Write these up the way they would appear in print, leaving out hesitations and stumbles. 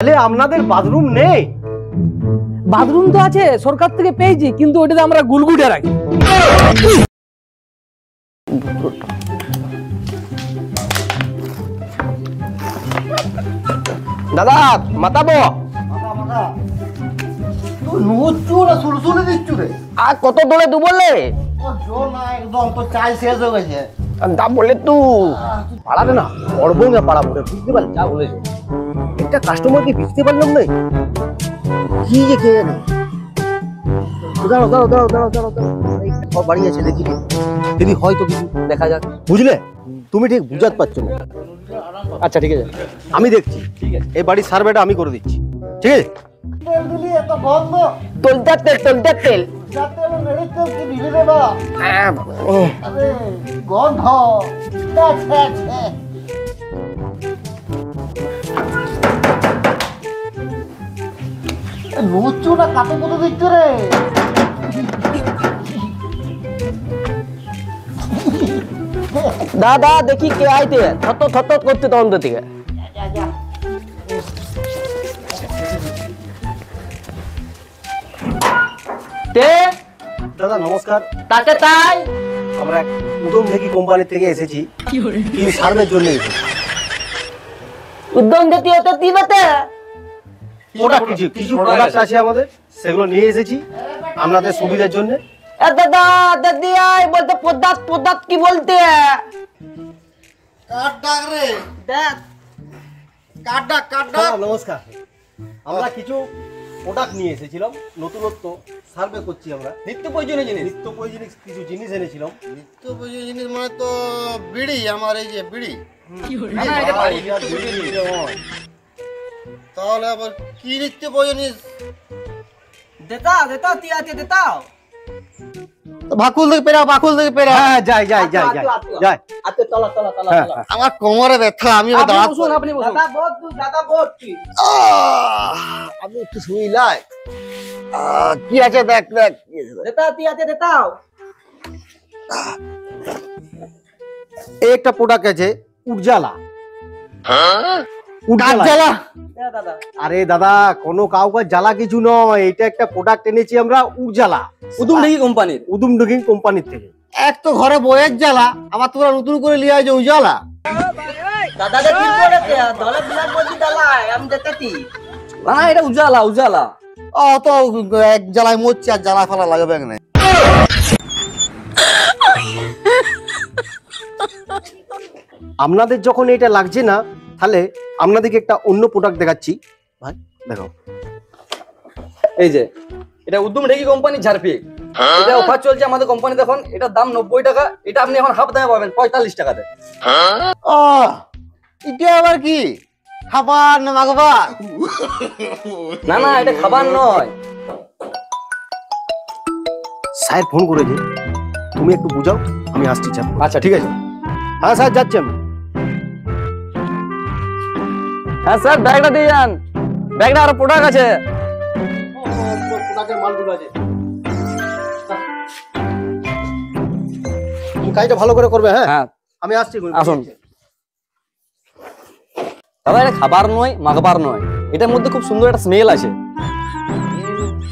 তাহলে আপনাদের বাথরুম নেই? বাথরুম তো আছে, সরকার থেকে পেয়েছি, কিন্তু ওটাতে আমরা গুলগুটে রাখি। দাদা মাতাবো আর কত দৌড়ে দু বললে দাম বললে তু পাড়াবে না পড়বো না পাড়াবো বুঝতে পারলি যা বলেছো। একটা কাস্টমারকে বুঝতে পারলাম না কি যে খেয়ে নেই। দাঁড়াও দাঁড়াও দাঁড়াও দাঁড়াও দাঁড়াও দাঁড়াও বাড়ি আছে দেখি যদি হয়তো কিছু দেখা যাক বুঝলে। তুমি ঠিক বুঝাতে পারছো না। আচ্ছা ঠিক আছে আমি দেখছি। ঠিক আছে এই বাড়ির সার্ভেটা আমি করে দিচ্ছি। ঠিক আছে তোলতে তেল তোলতে তেল নুচুটা কাটো কত দিচ্ছে রে। দাদা দেখি কে আইতে থত থত করতে তখন থেকে দাদা নমস্কার। তাকে তাই আমরা উদ্যম ঢেকি কোম্পানি থেকে এসেছি কি সার্ভের জন্য। উদ্যম ঢেকি হতে দিবতে ওটা কিছু কিছু প্রোডাক্ট আছে আমাদের সেগুলো নিয়ে এসেছি আপনাদের সুবিধার জন্য। দাদা দাদি আই বলতে পদার্থ পদার্থ কি বলতে কাট ডাক রে দেখ কাট ডাক কাট ডাক। নমস্কার আমরা কিছু প্রোডাক্ট নিয়ে এসেছিলাম নতুনত্ব সার্ভে করছি আমরা নিত্য প্রয়োজনীয় জিনিস নিত্য প্রয়োজনীয় কিছু জিনিস এনেছিলাম। নিত্য প্রয়োজনীয় জিনিস মানে তো বিড়ি আমার এই যে বিড়ি তাহলে আবার কি নিত্য প্রয়োজনীয় দেতা দেতা তিয়াতে দেতাও ভাকুল থেকে পেরা ভাকুল থেকে পেরা। হ্যাঁ যাই যাই যাই যাই যাই আতে তলা তলা তলা আমার কোমরে ব্যথা আমি বসুন আপনি বসুন দাদা বহুত দাদা বহুত আমি একটু শুই লাই কি আছে দেখ দেখ দেতা তিয়াতে দেতাও এই একটা প্রোডাক্ট আছে উজালা। উজালা আরে দাদা কোনো কাউকে জ্বালা কিছু নয় এটা একটা প্রোডাক্ট এনেছি আমরা উজালা উদুমডিঘি কোম্পানির উদুমডিঘি কোম্পানির থেকে। এক তো ঘরে বইয়ের জ্বালা আবার তোরা নতুন করে লিয়ে আয় যে উজালা। দাদা কি করেছে দলে বিলাক বলছি জ্বালায় আমি দেখতেছি না এটা উজালা উজালা। ও তো এক জ্বালায় মরছে আর জ্বালা ফালা লাগবে না। আপনাদের যখন এটা লাগছে না তাহলে আপনাদেরকে একটা অন্য প্রোডাক্ট দেখাচ্ছি ভাই দেখো। এই যে এটা উদ্যম ঢেকি কোম্পানির ঝাড়পিক এটা অফার চলছে আমাদের কোম্পানিতে এখন এটার দাম 90 টাকা এটা আপনি এখন হাফ দামে পাবেন 45 টাকাতে। ও এটা আবার কি খাবার না মাগবার? না না এটা খাবার নয়। স্যার ফোন করেছে তুমি একটু বুঝাও আমি আসছি। আচ্ছা ঠিক আছে হ্যাঁ স্যার যাচ্ছি আমি। হ্যাঁ স্যার ব্যাগটা দিয়ে যান ব্যাগটা আরো প্রোডাক্ট আছে। মালগুলো আছে তুমি কাজটা ভালো করে করবে। হ্যাঁ হ্যাঁ আমি আসছি আসুন। দাদা এটা খাবার নয় মাখবার নয় এটার মধ্যে খুব সুন্দর একটা স্মেল আছে।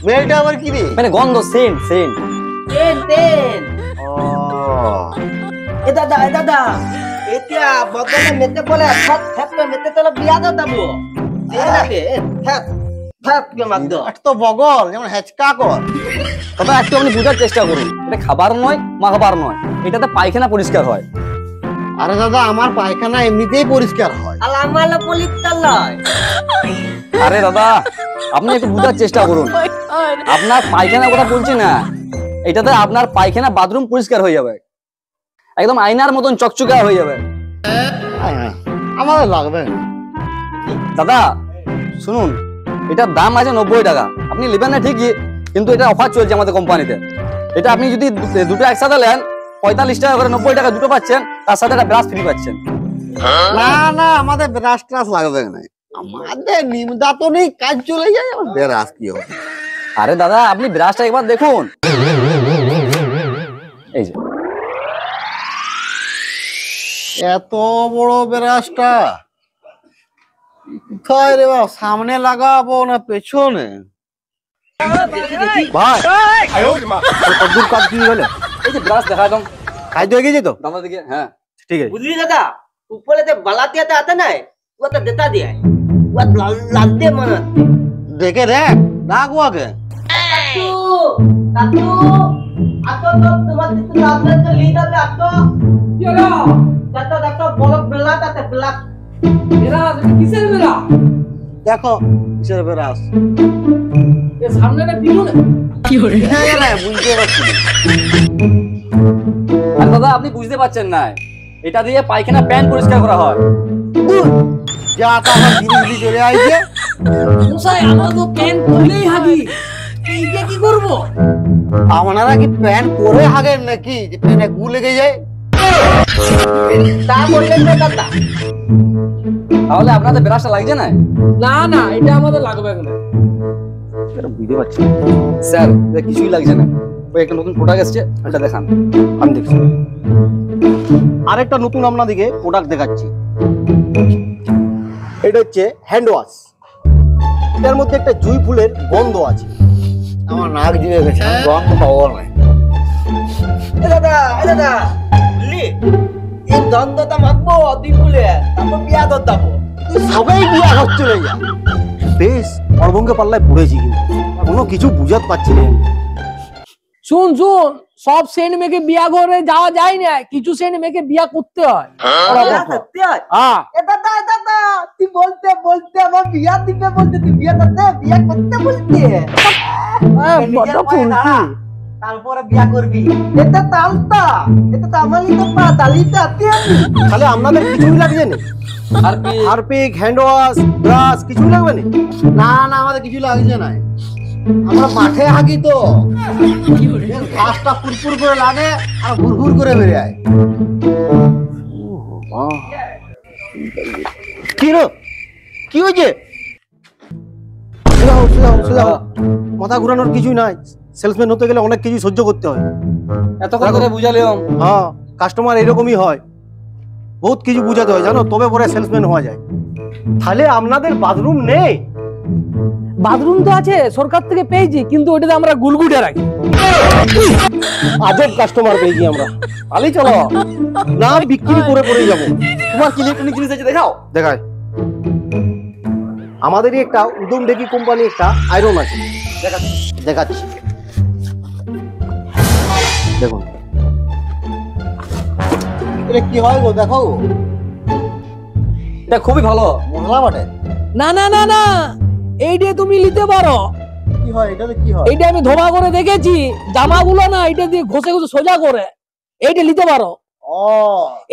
মেলটা আবার কি রে? মানে গন্ধ সেন্ট সেন্ট তেল তেল। এ দাদা এতিয়া বদলে মেতে বলে ফট ফট মেতে তলে বিয়া দাও দাবো এলাকে ফট ফট কে মার দাও তো বগল যেমন হেচকা কর। দাদা একটু আপনি বোঝার চেষ্টা করুন এটা খাবার নয় মাখবার নয় এটাতে পায়খানা পরিষ্কার হয়। আরে দাদা আমার পায়খানা এমনিতেই পরিষ্কার হয়। আর আমার পলিত্তাল নয়। আরে দাদা আপনি একটু বোঝার চেষ্টা করুন আপনার পায়খানার কথা বলছি না এটাতে আপনার পায়খানা বাথরুম পরিষ্কার হয়ে যাবে একদম আয়নার মতন চকচকে হয়ে যাবে। আমাদের লাগবে দাদা শুনুন এটার দাম আছে 90 টাকা আপনি নেবেন না ঠিকই কিন্তু এটা অফার চলছে আমাদের কোম্পানিতে। এটা আপনি যদি দুটো একসাথে নেন 45 টাকা করে 90 টাকা দুটো পাচ্ছেন তার সাথে একটা ব্রাশ ফ্রি পাচ্ছেন। না না আমাদের ব্রাশ ট্রাশ লাগবে না আমাদের নিম দাঁতনেই কাজ চলে যায় আমার ব্রাশ কি হবে। আরে দাদা আপনি ব্রাশটা একবার দেখুন এই যে এত বড় ব্রাশটা কোথায় রে বাবা, সামনে লাগাবো না পেছনে? ভাই কদ্দুর কাজ কি গেলে? এই যে ব্রাশ দেখা একদম কাজ হয়ে গেছে তো? দাদা দিকে, হ্যাঁ ঠিক আছে। बुझली दादा ऊपर से बलाते आता ना वो तो देता दिया है वो लालते मन দেখে দেখ, ডাক ওকে। तू तू आतो तो तुम्हारे तो लालते तो लीदा पे आतो चलो जातो जातो बोलक बलाता ते बलाक मेरा किसের মেরা? দেখো কিসের বেরাস। এ সামনে না পিছনে? হ্যাঁ রে, বুঝতে পারছি না। আর দাদা আপনি বুঝতে পারছেন না, এটা দিয়ে পায়খানা প্যান পরিষ্কার করা হয়। যা তা আমার জিনিস চলে আইছে। মশাই আমার তো প্যান খুললেই হাগি, এইটা কি করব? আপনারা কি প্যান পরে হাগেন নাকি যে প্যানে গু লেগে যায়? ता बोलले तो दादा তাহলে আপনাদের ব্রাশটা লাগছে না? না না এটা আমাদের লাগবে না। এটা বুঝতে পারছি না। স্যার এটা কিছুই লাগছে না, ওই একটা নতুন প্রোডাক্ট এসেছে, এটা দেখান। আমি দেখছি। আরেকটা নতুন আপনাদেরকে প্রোডাক্ট দেখাচ্ছি। এটা হচ্ছে হ্যান্ড ওয়াশ। এটার মধ্যে একটা জুঁই ফুলের গন্ধ আছে। আমার নাক দিয়ে গেছে, গন্ধ পাওয়া নাই। दादा बुझली ये द्वंद्व तो मागबो তুই বলে তারপর বিয়া দদাবো তুই সবাই বিয়া করতে চলে যা। বেশ অর্বঙ্গে পাল্লায় পড়েছি, কিন্তু কোনো কিছু বুঝাতে পারছি না। শুন শুন, সব সেন্ট মেকে বিয়া করে যাওয়া যায় না, কিছু সেন্ট মেকে বিয়া করতে হয়। सत्य है হ্যাঁ এ দাদা তুই বলতে বলতে আমার বিয়া দিবে বলতে তুই বিয়া করতে বলতে বড় ফুলকি। তারপরে বিয়া করবি এটা তালতা এটা তো আমারই তো পা তালিটা আতে আমি তাহলে আপনাদের কিছুই লাগছে না? আর কি হারপিক, হ্যান্ড ওয়াশ, ব্রাশ কিছুই লাগবে না? না না, আমাদের কিছু লাগছে না। আমরা মাঠে হাগি তো, ঘাসটা ফুরফুর করে লাগে আর ঘুরঘুর করে বেরিয়ে কি রে? কি হয়েছে? সোজা হও। মাথা ঘুরানোর কিছুই নাই। সেলসম্যান হতে গেলে অনেক কিছু সহ্য করতে হয়। এতক্ষণ ধরে বুঝালাম। হ্যাঁ, কাস্টমার এরকমই হয়, বহুত কিছু বুঝাতে হয় জানো, তবে পরে সেলসম্যান হওয়া যায়। তাহলে আপনাদের বাথরুম নেই? বাথরুম তো আছে, সরকার থেকে পেয়েছি, কিন্তু ওটাতে আমরা গুলগুটে রাখি। আজব কাস্টমার পেয়েছি আমরা। আলি চলো না, বিক্রি করে পড়ে যাবো। তোমার কি ইলেকট্রনিক জিনিস আছে দেখাও। দেখায় আমাদেরই একটা উদম ডেকি কোম্পানি একটা আয়রন আছে, দেখাচ্ছি। দেখুন এটা কি হয় গো, দেখো এটা খুবই ভালো। মশলা বটে। না না না না, এইটা তুমি নিতে পারো। কি হয় এটাতে, কি হয়? এইটা আমি ধোবা করে দেখেছি, জামাগুলো না এটা দিয়ে ঘষে ঘষে সোজা করে, এইটা নিতে পারো। ও,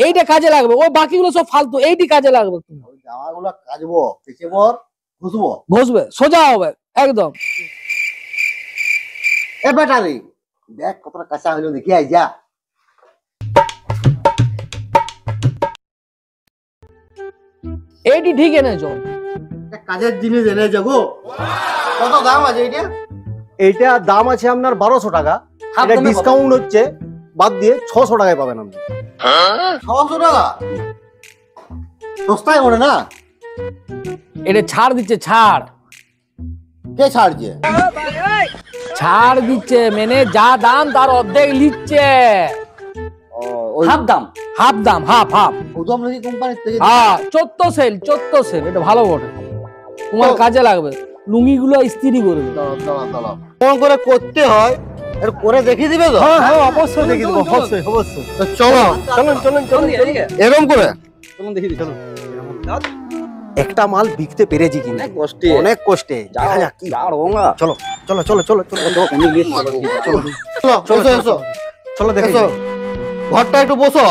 এইটা কাজে লাগবে, ওই বাকিগুলো সব ফালতু, এইটি কাজে লাগবে। ওই জামাগুলো কাচবো, কেচে পর ঘুষবো। ঘষবে সোজা হবে একদম। এ ব্যাটারি দেখ কতটা কাঁচা হইলো, দেখি আই যা। এইটি ঠিক এনেছো। একটা কাজের জিনিস এনে যাবো। কত দাম আছে এটা? এইটা দাম আছে আপনার 1200 টাকা। হাফ এটা দামে ডিসকাউন্ট হচ্ছে বাদ দিয়ে 600 টাকায় পাবেন আপনি। 600 টাকা সস্তায় ওরে না? এটা ছাড় দিচ্ছে, ছাড় কে ছাড়ছে? ছাড় দিচ্ছে, মানে যা দাম তার অর্ধেক নিচ্ছে। ও, ওই হাফ দাম। হাফ দাম, হাফ হাফ। উদম নাকি কোম্পানির থেকে? হ্যাঁ 14 সেল, এটা ভালো বটে, তোমার কাজে লাগবে। লুঙ্গিগুলো ইস্ত্রি করবে। দাঁড়া কেমন করে করতে হয় এর করে দেখিয়ে দিবে তো? হ্যাঁ হ্যাঁ, অবশ্যই দেখে দেবো, অবশ্যই অবশ্যই। তো চলো চলুন চলুন চলুন এদিকে এরকম করে। চলুন দেখি দিই, চলুন। একটা মাল বিকতে পেরেছি কিন্তু অনেক কষ্টে। অনেক কষ্টে। দেখা যাক কি। যাও রোঙা। চলো চলো চলো চলো চলো চলো চলো এসো এসো চলো দেখে এসো, ঘরটা একটু বসো,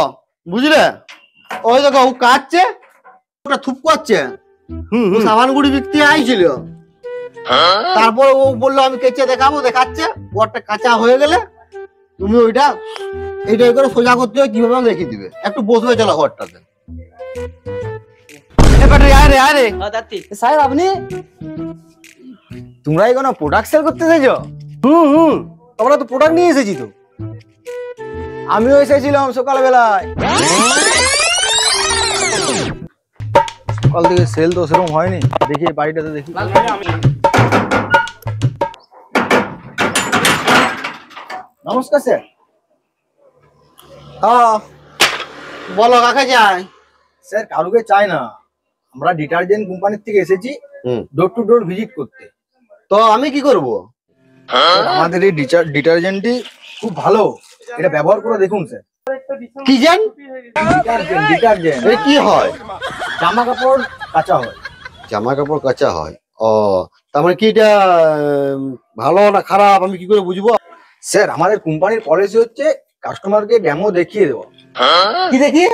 বুঝলে? ওই দেখো ও কাটছে, ওটা থুপ করছে। হুম ও সাবান গুড়ি বিকতে আইছিল, তারপর ও বললো আমি কেচে দেখাবো, দেখাচ্ছে। ঘরটা কাঁচা হয়ে গেলে তুমি ওইটা এইটা করে সোজা করতে হবে, কিভাবে দেখিয়ে দিবে। একটু বসবে চলো ঘরটাতে। আরে আরে ও দাতি স্যার আপনি তোমরাই কোনো প্রোডাক্ট সেল করতে চাইছো? হুম, আমরা তো প্রোডাক্ট নিয়ে এসেছি তো। আমিও এসেছিলাম সকালবেলায়। সকাল থেকে সেল তো সেরকম হয়নি, দেখি এই বাড়িটাতে দেখি। নমস্কার স্যার। হ্যাঁ বলো কাকে চাই? স্যার কারুকে চাই না, আমরা ডিটারজেন্ট কোম্পানির থেকে এসেছি হুম। ডোর টু ডোর ভিজিট করতে। তো আমি কি করব? আমাদের এই ডিটারজেন্টটি খুব ভালো, এটা ব্যবহার করে দেখুন স্যার। কি জান? ডিটারজেন্ট এটা কি হয়? জামা কাপড় কাঁচা হয়। জামা কাপড় কাঁচা হয়? ও, তার মানে কি এটা ভালো না খারাপ আমি কি করে বুঝবো? স্যার আমাদের কোম্পানির পলিসি হচ্ছে কাস্টমারকে ডেমো দেখিয়ে দেওয়া। কি দেখিয়ে?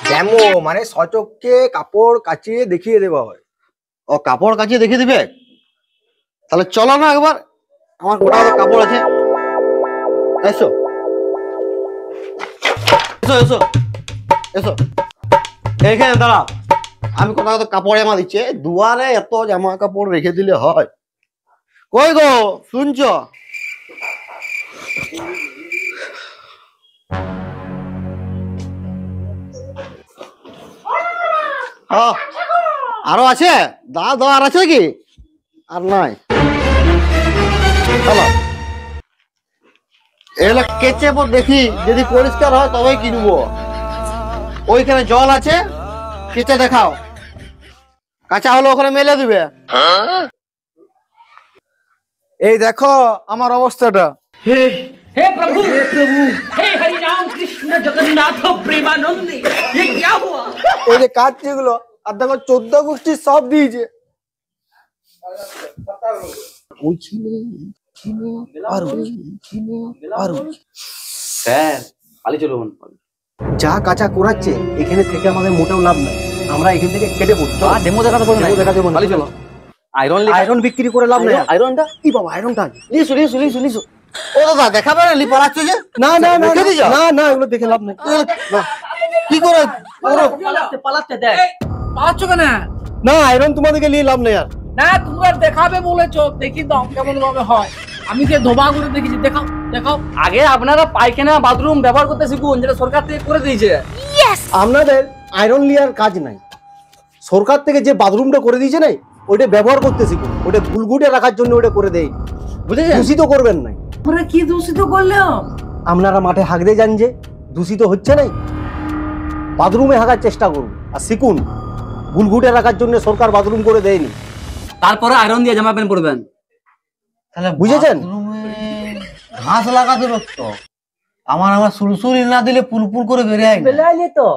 ডেমো মানে সচক্ষে কাপড় কাচিয়ে দেখিয়ে দেওয়া হয়। ও, কাপড় কাচিয়ে দেখে দিবে? তাহলে চলো না একবার, আমার গোটা কাপড় আছে। এসো এসো এসো এসো, এইখানে দাঁড়াও। আমি কোথা কাপড় জমা দিচ্ছে, দুয়ারে এত জামা কাপড় রেখে দিলে হয়? কই গো শুনছ? আরো আছে? দাও আর আছে কি? আর নাই? চলো এগুলো কেচে দেখি, যদি পরিষ্কার হয় তবেই কিনবো। ওইখানে জল আছে, কেচে দেখাও। কাঁচা হলো ওখানে মেলে দিবে। এই দেখো আমার অবস্থাটা। हे प्रभु हे हरि राम कृष्ण जगन्नाथ प्रेमानंद ये क्या हुआ? এই যে কাজ যেগুলো, আর দেখো 14 গোষ্ঠী সব দিয়েছে। স্যার পালি চলুন। যা কাঁচা করাচ্ছে এখানে থেকে আমাদের মোটেও লাভ নাই, আমরা এখান থেকে কেটে পড়ছি। ডেমো দেখাতে বলুন, Demo দেখাতে বলুন। পালি চলো। আয়রন আয়রন বিক্রি করে লাভ নাই। আয়রনটা কি বাবা আয়রনটা? লিসু লিসু লিসু লিসু। ও দাদা দেখাবে না, লি পড়াচ্ছ যে? না না না রেখে দিয়ে যাও। না না, এগুলো দেখে লাভ নাই। কি করে? पलटते देख পাচ্ছ কেন? না আয়রন তোমাদেরকে নিয়ে লাভ নেই আর। না তোমরা দেখাবে বলেছো, দেখি দাও কেমন ভাবে হয়। আমি যে ধোবা করে দেখেছি, দেখাও দেখাও। আগে আপনারা পায়খানা বাথরুম ব্যবহার করতে শিখুন, যেটা সরকার থেকে করে দিয়েছে। আপনাদের আয়রন লিয়ার কাজ নাই, সরকার থেকে যে বাথরুমটা করে দিয়েছে নাই ওইটা ব্যবহার করতে শিখুন। ওটা গুলগুটে রাখার জন্য ওটা করে দেয়, বুঝেছেন? দূষিত করবেন নাই। তোমরা কি দূষিত করলে? আপনারা মাঠে হাঁকতে যান যে দূষিত হচ্ছে নাই, বাথরুমে হাঁকার চেষ্টা করুন আর শিখুন। গুলগুটে রাখার জন্য সরকার বাথরুম করে দেয়নি, তারপরে আয়রন দিয়ে জামা প্যান্ট পরবেন। তাহলে বুঝেছেন? বাথরুমে ঘাস লাগাতে পারতো। আমার সুলসুলি না দিলে পুলপুল করে বেরিয়ে बेला तो